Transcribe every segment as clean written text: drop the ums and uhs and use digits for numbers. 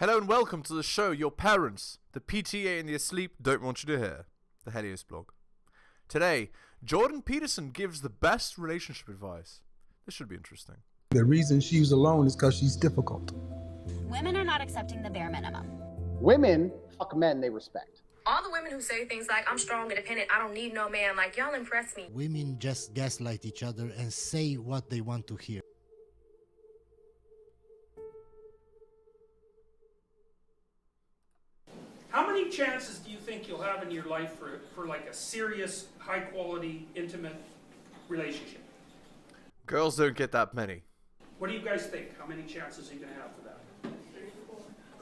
Hello and welcome to the show your parents, the PTA and the asleep don't want you to hear, the heliosblog. Today, Jordan Peterson gives the best relationship advice. This should be interesting. The reason she's alone is because she's difficult. Women are not accepting the bare minimum. Women fuck men they respect. All the women who say things like, I'm strong, independent, I don't need no man, like, y'all impress me. Women just gaslight each other and say what they want to hear. How many chances do you think you'll have in your life for like a serious, high-quality, intimate relationship? Girls don't get that many. What do you guys think? How many chances are you going to have for that?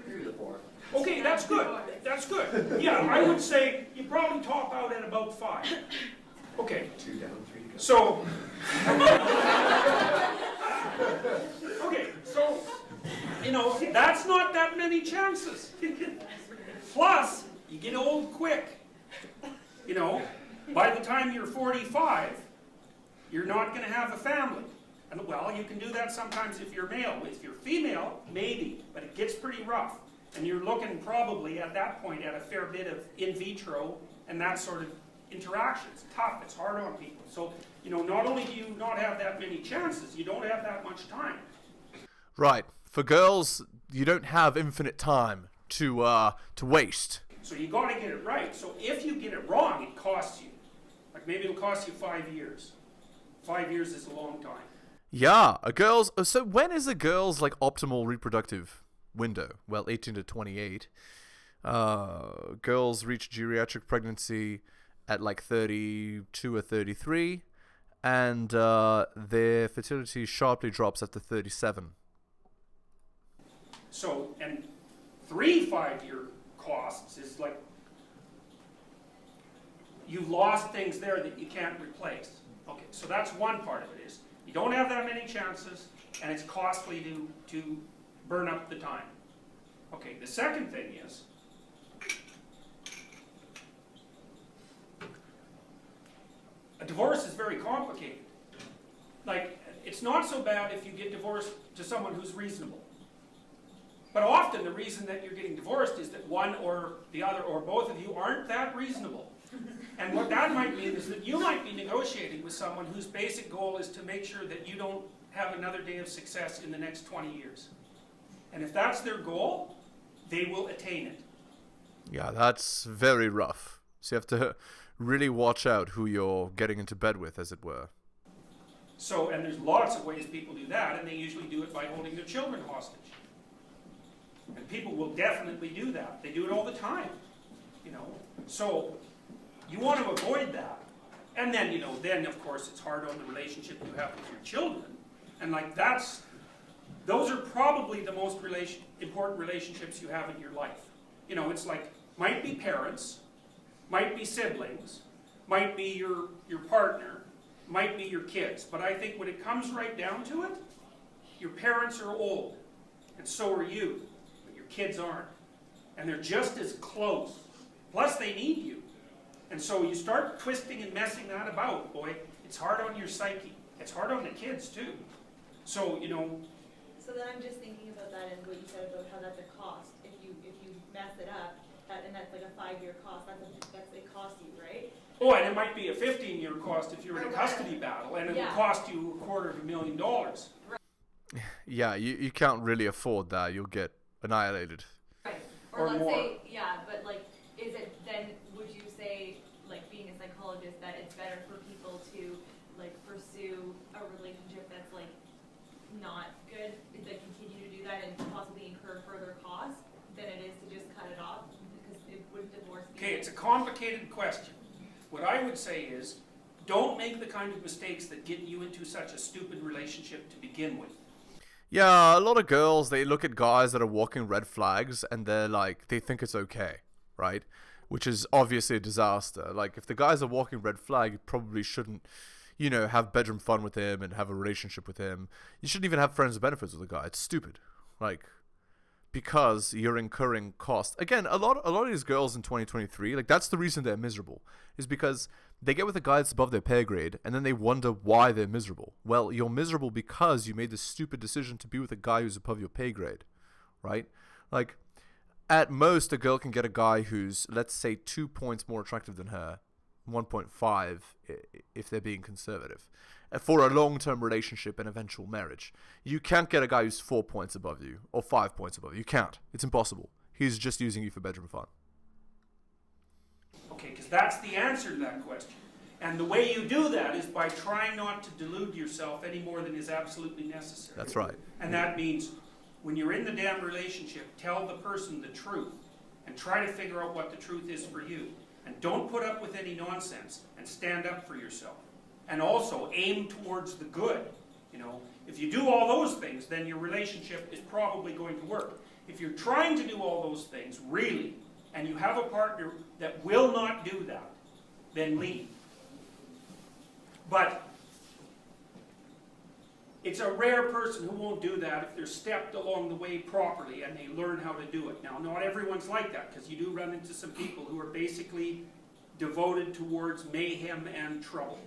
3 to 4. Okay, that's good. That's good. Yeah, I would say you probably top out at about 5. Okay. 2 down, 3 to go. So, okay, so, that's not that many chances. Plus, you get old quick. By the time you're 45, you're not going to have a family. And well, you can do that sometimes if you're male. If you're female, maybe, but it gets pretty rough. And you're looking probably at that point at a fair bit of in vitro and that sort of interaction. It's tough, it's hard on people. So, not only do you not have that many chances, you don't have that much time. Right. For girls, you don't have infinite time to waste. So you got to get it right. So if you get it wrong, it costs you. Like maybe it'll cost you 5 years. 5 years is a long time. Yeah, so when is a girl's optimal reproductive window? Well, 18 to 28. Girls reach geriatric pregnancy at 32 or 33, and their fertility sharply drops after 37. So, and 3 5-year costs is you've lost things there that you can't replace. Okay, so that's one part of it is you don't have that many chances and it's costly to burn up the time. Okay, the second thing is a divorce is very complicated. It's not so bad if you get divorced to someone who's reasonable. But often the reason that you're getting divorced is that one or the other or both of you aren't that reasonable. And what that might mean is that you might be negotiating with someone whose basic goal is to make sure that you don't have another day of success in the next 20 years. And if that's their goal, they will attain it. Yeah, that's very rough. So you have to really watch out who you're getting into bed with, as it were. So, and there's lots of ways people do that, and they usually do it by holding their children hostage. And people will definitely do that. They do it all the time, So you want to avoid that. And then, then of course it's hard on the relationship you have with your children. And those are probably the most important relationships you have in your life. It's might be parents, might be siblings, might be your partner, might be your kids. But I think when it comes right down to it, your parents are old, and so are you. Kids aren't. And they're just as close. Plus they need you. And so you start twisting and messing that about, boy, it's hard on your psyche. It's hard on the kids too. So, So then I'm just thinking about that and what you said about how that's a cost. If you mess it up, and that's like a 5-year cost, it costs you, right? Oh, and it might be a 15-year cost if you're in a custody battle, and it will cost you $250,000. Right. Yeah, you can't really afford that. You'll get annihilated. Right. Or let's more. say, but is it then, would you say, being a psychologist, that it's better for people to, pursue a relationship that's, not good, continue to do that and possibly incur further costs than it is to just cut it off? Because it wouldn't divorce be... Okay, it's a complicated question. What I would say is, don't make the kind of mistakes that get you into such a stupid relationship to begin with. Yeah, a lot of girls, they look at guys that are walking red flags and they think it's okay, right? Which is obviously a disaster. If the guy's a walking red flag, you probably shouldn't, have bedroom fun with him and have a relationship with him. You shouldn't even have friends with benefits with a guy. It's stupid. Because you're incurring cost. Again, a lot of these girls in 2023, that's the reason they're miserable, is because they get with a guy that's above their pay grade, and then they wonder why they're miserable. Well, you're miserable because you made this stupid decision to be with a guy who's above your pay grade, right? Like, at most, a girl can get a guy who's, let's say, 2 points more attractive than her, 1.5 if they're being conservative, for a long-term relationship and eventual marriage. You can't get a guy who's 4 points above you or 5 points above you. You can't. It's impossible. He's just using you for bedroom fun. Okay, because that's the answer to that question. And the way you do that is by trying not to delude yourself any more than is absolutely necessary. That's right. And that means when you're in the damn relationship, tell the person the truth and try to figure out what the truth is for you. And don't put up with any nonsense and stand up for yourself. And also aim towards the good. You know, if you do all those things, then your relationship is probably going to work. If you're trying to do all those things, really, and you have a partner that will not do that, then leave. But it's a rare person who won't do that if they're stepped along the way properly and they learn how to do it. Now, not everyone's like that, because you do run into some people who are basically devoted towards mayhem and trouble.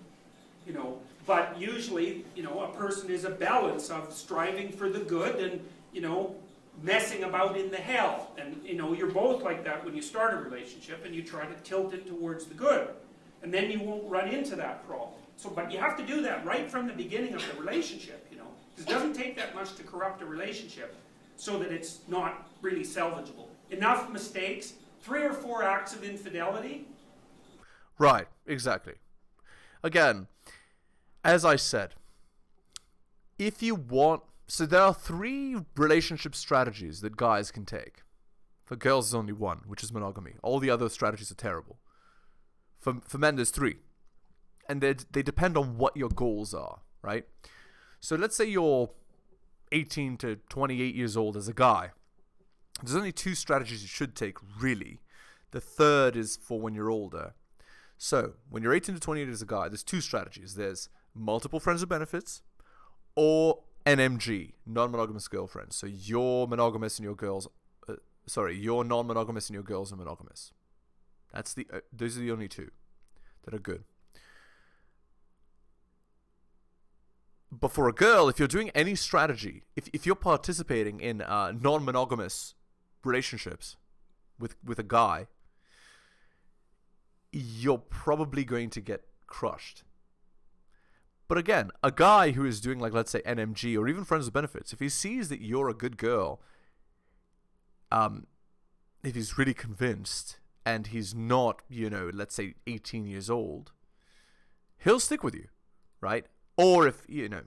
You know, but usually, you know, a person is a balance of striving for the good and, you know, messing about in the hell. And, you know, you're both like that when you start a relationship and you try to tilt it towards the good. And then you won't run into that problem. So, but you have to do that right from the beginning of the relationship, you know. Because it doesn't take that much to corrupt a relationship so that it's not really salvageable. Enough mistakes, 3 or 4 acts of infidelity. Right, exactly. Again, as I said, if you want... So there are 3 relationship strategies that guys can take. For girls, there's only 1, which is monogamy. All the other strategies are terrible. For men, there's 3. And they depend on what your goals are, right? So let's say you're 18 to 28 years old as a guy. There's only 2 strategies you should take, really. The third is for when you're older. So, when you're 18 to 28 as a guy, there's 2 strategies. There's multiple friends with benefits, or NMG, non-monogamous girlfriends. So you're monogamous and your girls... you're non-monogamous and your girls are monogamous. That's those are the only 2 that are good. But for a girl, if you're doing any strategy, if you're participating in non-monogamous relationships with a guy, you're probably going to get crushed. But again, a guy who is doing, like, let's say NMG or even friends with benefits, if he sees that you're a good girl, if he's really convinced and he's not, you know, let's say 18 years old, he'll stick with you, right? Or if, you know,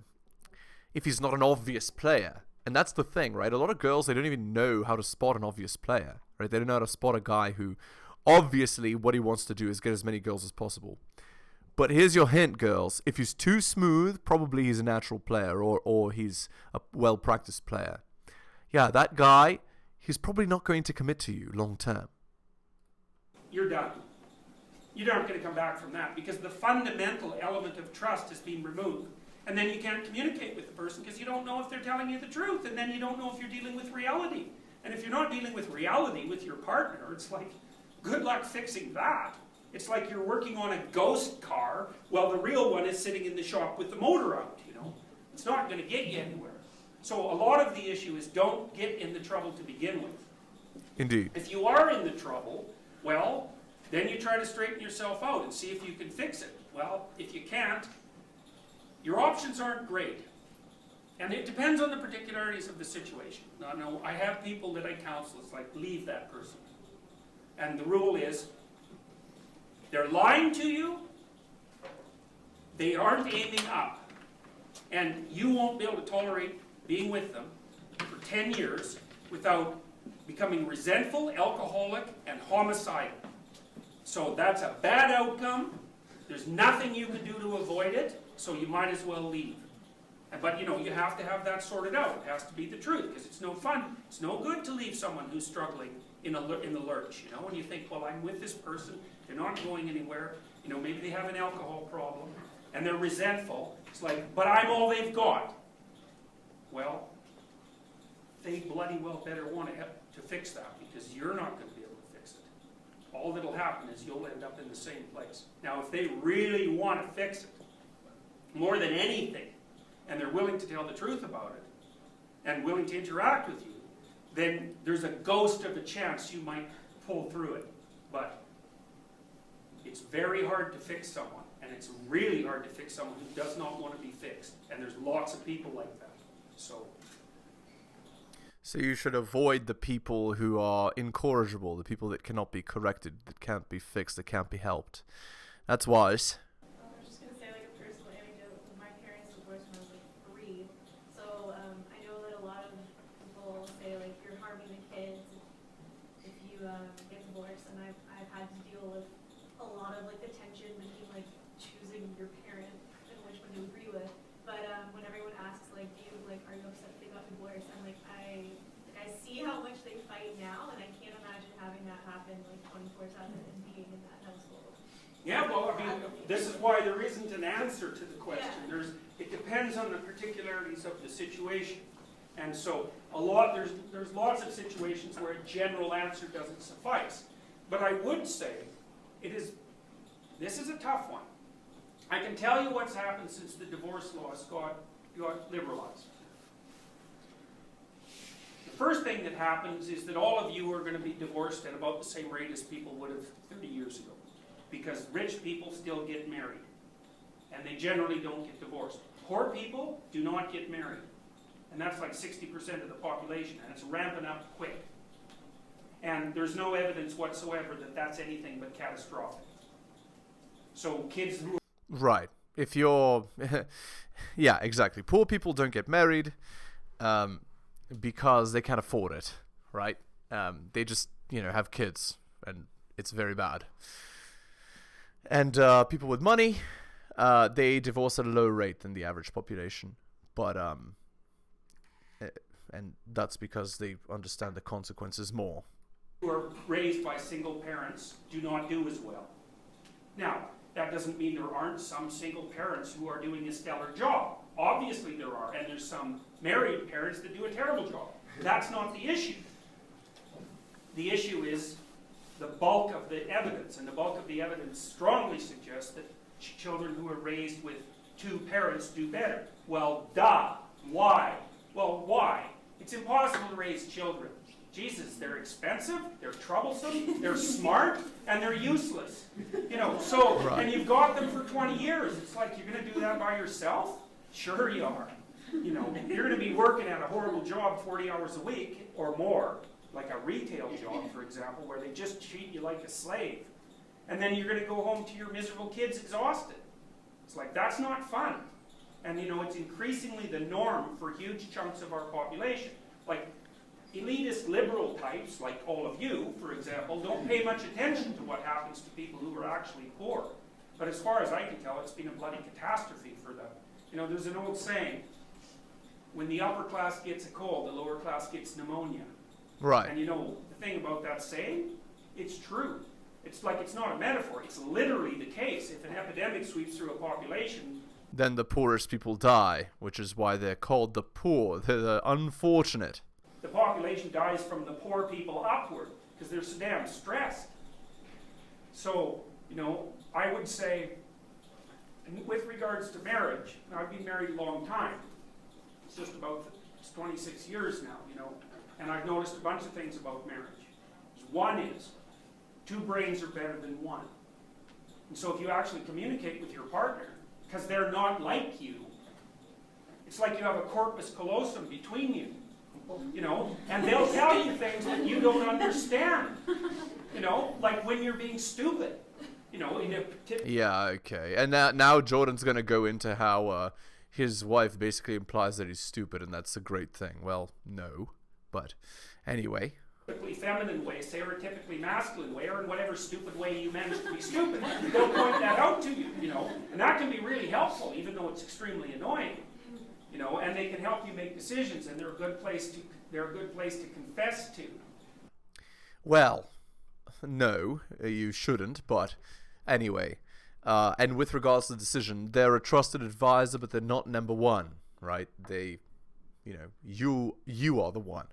if he's not an obvious player. And that's the thing, right? A lot of girls, they don't even know how to spot an obvious player, right? They don't know how to spot a guy who, obviously, what he wants to do is get as many girls as possible. But here's your hint, girls. If he's too smooth, probably he's a natural player or he's a well-practiced player. Yeah, that guy, he's probably not going to commit to you long term. You're done. You aren't going to come back from that because the fundamental element of trust has been removed. And then you can't communicate with the person because you don't know if they're telling you the truth. And then you don't know if you're dealing with reality. And if you're not dealing with reality with your partner, it's like, good luck fixing that. It's like you're working on a ghost car while the real one is sitting in the shop with the motor out, you know. It's not going to get you anywhere. So a lot of the issue is don't get in the trouble to begin with. Indeed. If you are in the trouble, well, then you try to straighten yourself out and see if you can fix it. Well, if you can't, your options aren't great. And it depends on the particularities of the situation. Now, I have people that I counsel, it's like, leave that person. And the rule is, they're lying to you, they aren't aiming up, and you won't be able to tolerate being with them for 10 years without becoming resentful, alcoholic, and homicidal. So that's a bad outcome. There's nothing you can do to avoid it, so you might as well leave. But, you know, you have to have that sorted out. It has to be the truth, because it's no fun. It's no good to leave someone who's struggling in the lurch, you know, when you think, well, I'm with this person, they're not going anywhere, you know, maybe they have an alcohol problem, and they're resentful. It's like, but I'm all they've got. Well, they bloody well better want to fix that, because you're not going to be able to fix it. All that'll happen is you'll end up in the same place. Now, if they really want to fix it, more than anything, and they're willing to tell the truth about it, and willing to interact with you, then there's a ghost of a chance you might pull through it. But it's very hard to fix someone, and it's really hard to fix someone who does not want to be fixed. And there's lots of people like that. So you should avoid the people who are incorrigible, the people that cannot be corrected, that can't be fixed, that can't be helped. That's wise. I was just gonna say, like, a personal anecdote. My parents divorced when I was like 3, so I know that a lot of people say like you're harming the kids if you get divorced, and I've had to deal with a lot of like the tension between like choosing your parent and which one you agree with. But when everyone asks like, are you upset they got divorced? I'm like, I see how much they fight now, and I can't imagine having that happen like 24/7 and being in that household. Yeah, well, I mean, this is why there isn't an answer to the question. Yeah. It depends on the particularities of the situation. And so there's lots of situations where a general answer doesn't suffice. But I would say this is a tough one. I can tell you what's happened since the divorce laws got liberalized. The first thing that happens is that all of you are going to be divorced at about the same rate as people would have 30 years ago. Because rich people still get married. And they generally don't get divorced. Poor people do not get married. And that's like 60% of the population. And it's ramping up quick. And there's no evidence whatsoever that that's anything but catastrophic. So kids who... Right. If you're... yeah, exactly. Poor people don't get married because they can't afford it, right? They just, have kids. And it's very bad. And people with money, they divorce at a lower rate than the average population. But, and that's because they understand the consequences more. Who are raised by single parents do not do as well. Now, that doesn't mean there aren't some single parents who are doing a stellar job. Obviously there are, and there's some married parents that do a terrible job. That's not the issue. The issue is the bulk of the evidence, and the bulk of the evidence strongly suggests that children who are raised with 2 parents do better. Well, duh. Why? Well, why? It's impossible to raise children. Jesus, they're expensive, they're troublesome, they're smart, and they're useless. Right. And you've got them for 20 years. It's like, you're going to do that by yourself? Sure you are. You're going to be working at a horrible job 40 hours a week or more, like a retail job, for example, where they just treat you like a slave. And then you're going to go home to your miserable kids exhausted. It's like, that's not fun. And it's increasingly the norm for huge chunks of our population. Like, elitist liberal types, like all of you, for example, don't pay much attention to what happens to people who are actually poor. But as far as I can tell, it's been a bloody catastrophe for them. There's an old saying, when the upper class gets a cold, the lower class gets pneumonia. Right. And the thing about that saying, it's true. It's like, it's not a metaphor, it's literally the case. If an epidemic sweeps through a population, then the poorest people die, which is why they're called the poor. They're the unfortunate. The population dies from the poor people upward because they're so damn stressed. So, I would say, with regards to marriage, now I've been married a long time. It's 26 years now, and I've noticed a bunch of things about marriage. One is, 2 brains are better than 1. And so if you actually communicate with your partner, because they're not like you, it's like you have a corpus callosum between you. And they'll tell you things that you don't understand. Like when you're being stupid. Yeah, okay. And now Jordan's going to go into how his wife basically implies that he's stupid, and that's a great thing. Well, no. But anyway. Typically feminine way, stereotypically masculine way, or in whatever stupid way you manage to be stupid. They'll point that out to you, And that can be really helpful, even though it's extremely annoying. And they can help you make decisions, and they're a good place to confess to. Well, no, you shouldn't, but anyway. And with regards to the decision, they're a trusted advisor, but they're not number one, right? They, you are the one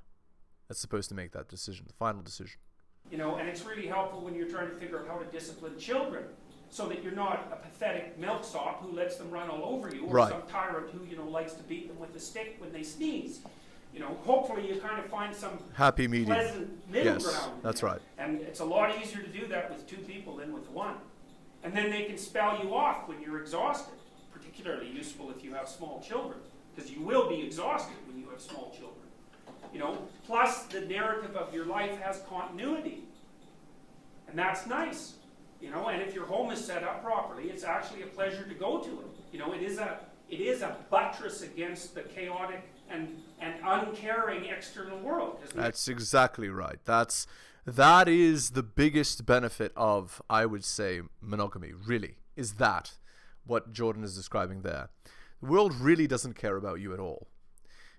that's supposed to make that decision, the final decision. And it's really helpful when you're trying to figure out how to discipline children, so that you're not a pathetic milksop who lets them run all over you, or some tyrant who, likes to beat them with a stick when they sneeze. You know, hopefully you kind of find some Happy medium. pleasant middle Yes, ground. that's right. And it's a lot easier to do that with two people than with one. And then they can spell you off when you're exhausted. Particularly useful if you have small children, because you will be exhausted when you have small children. You know, plus the narrative of your life has continuity. And that's nice. You know, and if your home is set up properly, it's actually a pleasure to go to it. You know, it is a buttress against the chaotic and uncaring external world. That's exactly right. That is the biggest benefit of, I would say, monogamy, really, is that what Jordan is describing there. The world really doesn't care about you at all.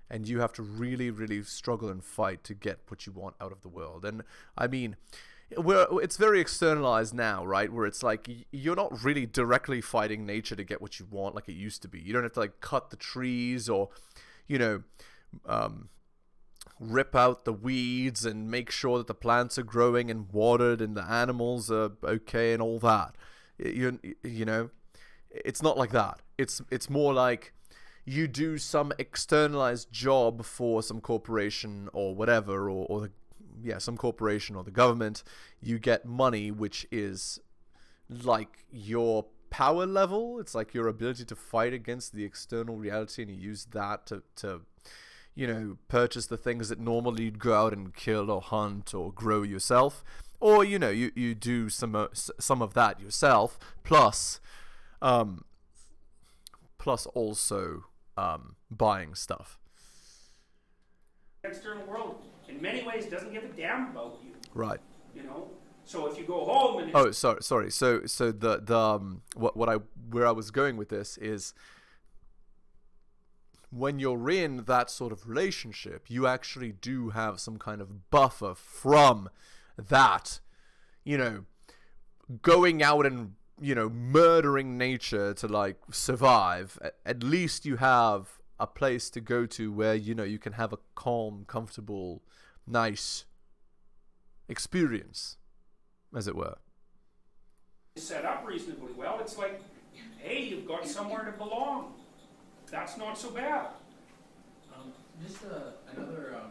And you have to really, really struggle and fight to get what you want out of the world. And I mean, it's very externalized now, right? Where it's like you're not really directly fighting nature to get what you want like it used to be. You don't have to like cut the trees or, you know, rip out the weeds and make sure that the plants are growing and watered and the animals are okay and all that. You know, it's not like that. It's more like you do some externalized job for some corporation or whatever, or some corporation or the government. You get money, which is like your power level. It's like your ability to fight against the external reality, and you use that to you know, purchase the things that normally you'd go out and kill or hunt or grow yourself. Or, you know, you do some of that yourself, plus also buying stuff. The external world, in many ways, doesn't give a damn about you. Right. You know? So if you go home and... Oh, sorry. So where I was going with this is, when you're in that sort of relationship, you actually do have some kind of buffer from that, you know, going out and, you know, murdering nature to like survive. At least you have a place to go to where, you know, you can have a calm, comfortable, nice experience, as it were. Set up reasonably well. It's like, hey, you've got somewhere to belong. That's not so bad. Just another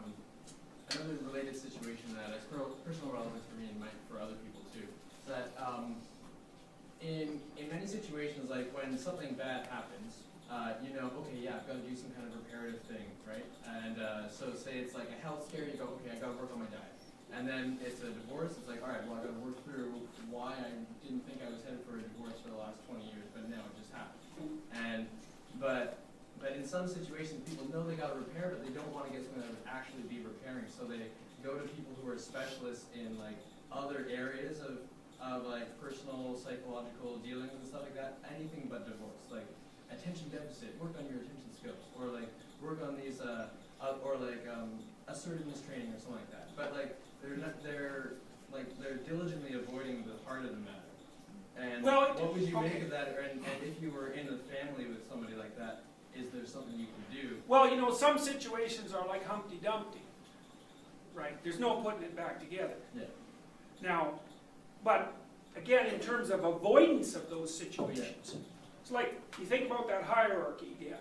related situation that has personal relevance for me and for other people too. Is that in many situations, like when something bad happens, you know, okay, yeah, I've got to do some kind of reparative thing, right? And so say it's like a health scare, you go, okay, I got to work on my diet. And then it's a divorce, it's like, all right, well, I got to work through why I didn't think I was headed for a divorce for the last 20 years, but now it just happened. But in some situations, people know they got to repair, but they don't want to get something that would actually be repairing. So they go to people who are specialists in like other areas of like personal, psychological dealings and stuff like that. Anything but divorce, like attention deficit, work on your attention skills, or like work on these, or like assertiveness training or something like that. But like they're diligently avoiding the heart of the matter. And what would you make of that? And if you were in a family with somebody like that, is there something you can do? Well, you know, some situations are like Humpty Dumpty, right? There's no putting it back together. Yeah. Now, but again, in terms of avoidance of those situations, it's like you think about that hierarchy again.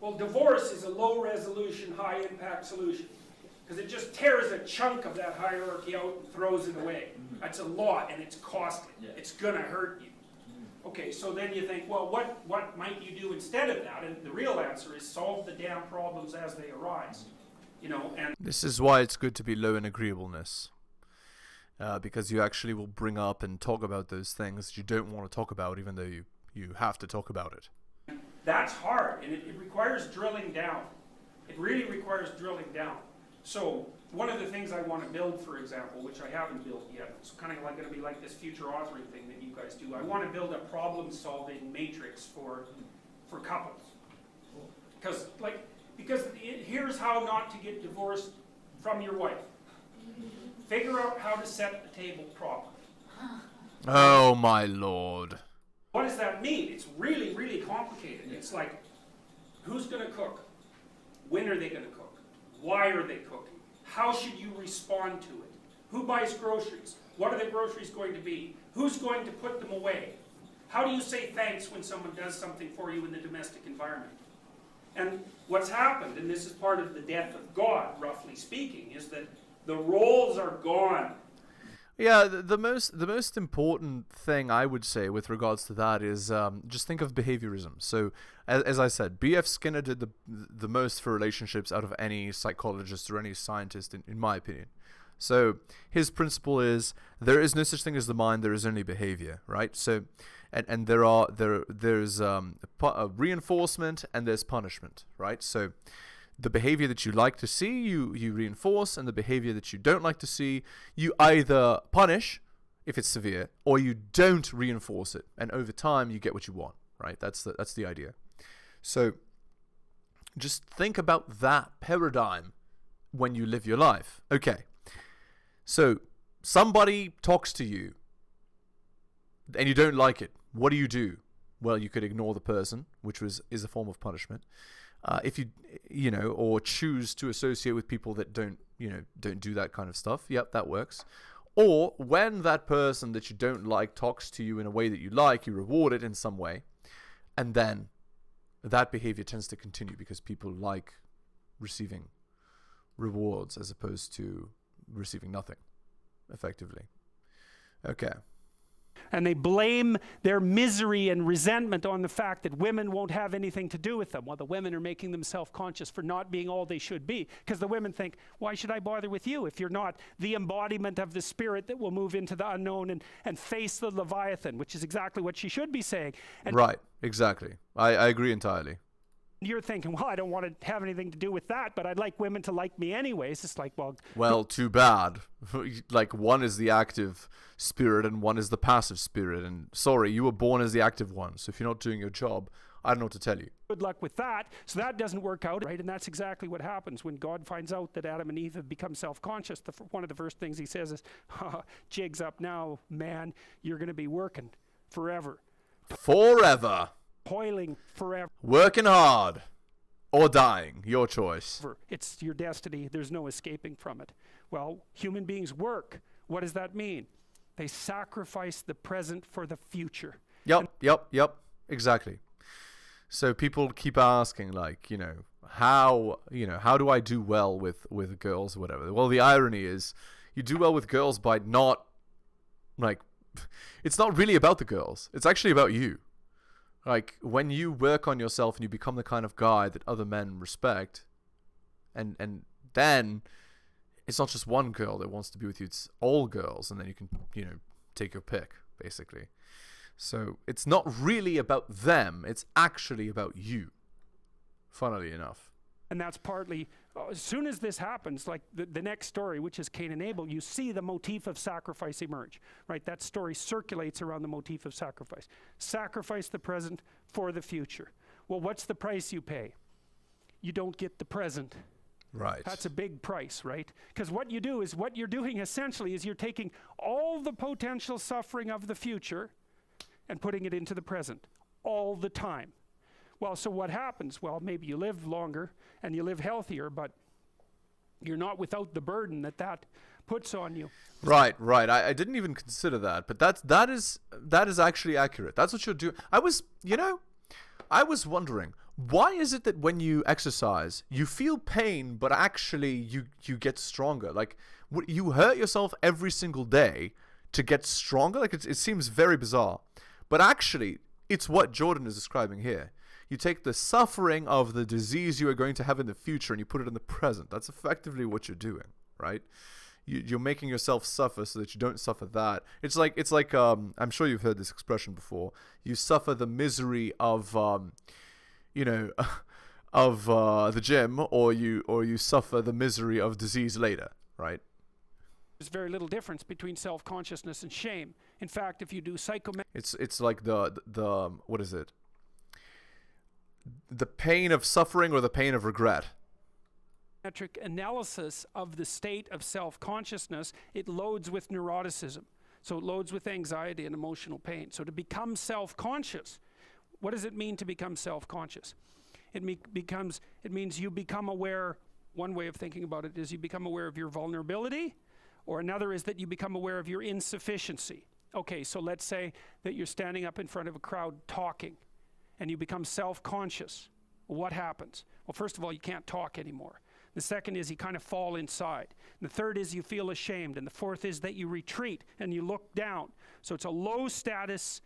Well, divorce is a low-resolution, high-impact solution because it just tears a chunk of that hierarchy out and throws it away. Mm-hmm. That's a lot, and it's costly. Yeah. It's going to hurt you. Okay, so then you think, well, what might you do instead of that? And the real answer is solve the damn problems as they arise. You know, and this is why it's good to be low in agreeableness, because you actually will bring up and talk about those things you don't want to talk about, even though you have to talk about it. That's hard, and it requires drilling down. It really requires drilling down. So one of the things I want to build, for example, which I haven't built yet, it's kind of like going to be like this future authoring thing that you guys do. I want to build a problem-solving matrix for couples. Because here's how not to get divorced from your wife. Figure out how to set the table properly. Oh my lord. What does that mean? It's really, really complicated. It's like, who's going to cook? When are they going to cook? Why are they cooking? How should you respond to it? Who buys groceries? What are the groceries going to be? Who's going to put them away? How do you say thanks when someone does something for you in the domestic environment? And what's happened, and this is part of the death of God, roughly speaking, is that the roles are gone. Yeah, the most important thing I would say with regards to that is just think of behaviorism. So, as I said, B.F. Skinner did the most for relationships out of any psychologist or any scientist, in my opinion. So, his principle is there is no such thing as the mind, there is only behavior, right? So, and there's reinforcement and there's punishment, right? So, the behavior that you like to see, you reinforce, and the behavior that you don't like to see, you either punish if it's severe, or you don't reinforce it, and over time you get what you want, right? That's the idea. So just think about that paradigm when you live your life. Okay, so somebody talks to you, and you don't like it. What do? Well, you could ignore the person, which is a form of punishment. If you know, or choose to associate with people that don't do that kind of stuff. Yep, that works. Or when that person that you don't like talks to you in a way that you like, you reward it in some way, and then that behavior tends to continue because people like receiving rewards as opposed to receiving nothing, effectively. Okay. And they blame their misery and resentment on the fact that women won't have anything to do with them. Well, the women are making them self-conscious for not being all they should be. Because the women think, why should I bother with you if you're not the embodiment of the spirit that will move into the unknown and face the Leviathan, which is exactly what she should be saying. And right, exactly. I agree entirely. You're thinking, well, I don't want to have anything to do with that, but I'd like women to like me anyways. It's like, well, too bad. Like, one is the active spirit and one is the passive spirit. And sorry, you were born as the active one. So if you're not doing your job, I don't know what to tell you. Good luck with that. So that doesn't work out, right? And that's exactly what happens when God finds out that Adam and Eve have become self-conscious. One of the first things he says is, jig's up now, man. You're going to be working forever. Forever. Toiling forever. Working hard. Or dying. Your choice. It's your destiny. There's no escaping from it. Well, human beings work. What does that mean? They sacrifice the present for the future. Yep. Exactly. So people keep asking, like, how do I do well with girls or whatever? Well, the irony is you do well with girls by not, it's not really about the girls. It's actually about you. Like, when you work on yourself and you become the kind of guy that other men respect, and then it's not just one girl that wants to be with you, it's all girls, and then you can, take your pick, basically. So it's not really about them, it's actually about you, funnily enough. And that's partly, as soon as this happens, like the next story, which is Cain and Abel, you see the motif of sacrifice emerge, right? That story circulates around the motif of sacrifice. Sacrifice the present for the future. Well, what's the price you pay? You don't get the present. Right. That's a big price, right? Because what you're doing essentially is you're taking all the potential suffering of the future and putting it into the present all the time. Well, so what happens? Well, maybe you live longer and you live healthier, but you're not without the burden that puts on you. Right. I didn't even consider that, but that is actually accurate. That's what you're doing. I was wondering, why is it that when you exercise, you feel pain, but actually you get stronger? Like, you hurt yourself every single day to get stronger? Like, it seems very bizarre. But actually, it's what Jordan is describing here. You take the suffering of the disease you are going to have in the future and you put it in the present. That's effectively what you're doing, right? You're making yourself suffer so that you don't suffer that. It's like I'm sure you've heard this expression before. You suffer the misery of the gym, or you suffer the misery of disease later, right? There's very little difference between self-consciousness and shame. In fact, if you do it's like the what is it? The pain of suffering or the pain of regret? Metric analysis of the state of self-consciousness, it loads with neuroticism. So it loads with anxiety and emotional pain. So to become self-conscious, what does it mean to become self-conscious? It means you become aware. One way of thinking about it is you become aware of your vulnerability, or another is that you become aware of your insufficiency. Okay, so let's say that you're standing up in front of a crowd talking, and you become self-conscious. What happens? Well, first of all, you can't talk anymore. The second is you kind of fall inside. And the third is you feel ashamed. And the fourth is that you retreat and you look down. So it's a low status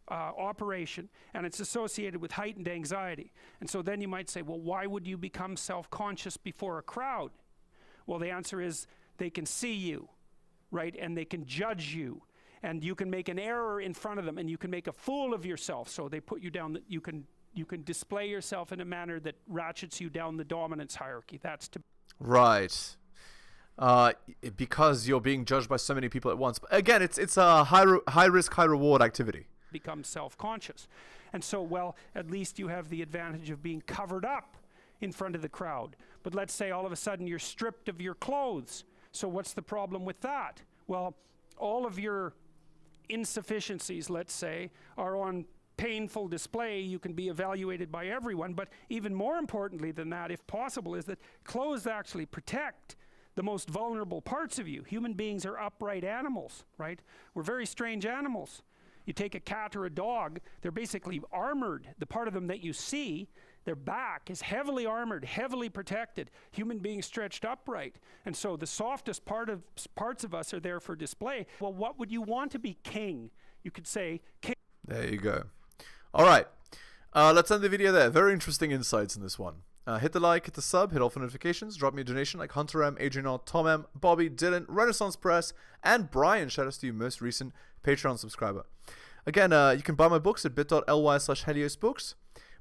operation, and it's associated with heightened anxiety. And so then you might say, well, why would you become self-conscious before a crowd? Well, the answer is they can see you, right? And they can judge you. And you can make an error in front of them, and you can make a fool of yourself. So they put you down, you can display yourself in a manner that ratchets you down the dominance hierarchy. That's to Right. Because you're being judged by so many people at once. But again, it's a high risk, high reward activity. become self-conscious. And so, well, at least you have the advantage of being covered up in front of the crowd. But let's say all of a sudden you're stripped of your clothes. So what's the problem with that? Well, all of your insufficiencies, let's say, are on painful display. You can be evaluated by everyone. But even more importantly than that, if possible, is that clothes actually protect the most vulnerable parts of you. Human beings are upright animals, right? We're very strange animals. You take a cat or a dog, they're basically armored. The part of them that you see, their back is heavily armored, heavily protected. Human beings stretched upright. And so the softest parts of us are there for display. Well, what would you want to be king? You could say king. There you go. All right. Let's end the video there. Very interesting insights in this one. Hit the like, hit the sub, hit all for notifications, drop me a donation like Hunter M, Adrian R, Tom M, Bobby, Dylan, Renaissance Press, and Brian. Shout out to you, most recent Patreon subscriber. Again, you can buy my books at bit.ly/heliosbooks.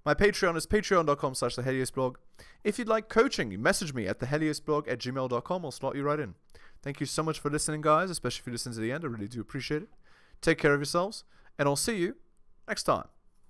My Patreon is patreon.com/theheliosblog. If you'd like coaching, message me at theheliosblog@gmail.com. I'll slot you right in. Thank you so much for listening, guys, especially if you listen to the end. I really do appreciate it. Take care of yourselves, and I'll see you next time.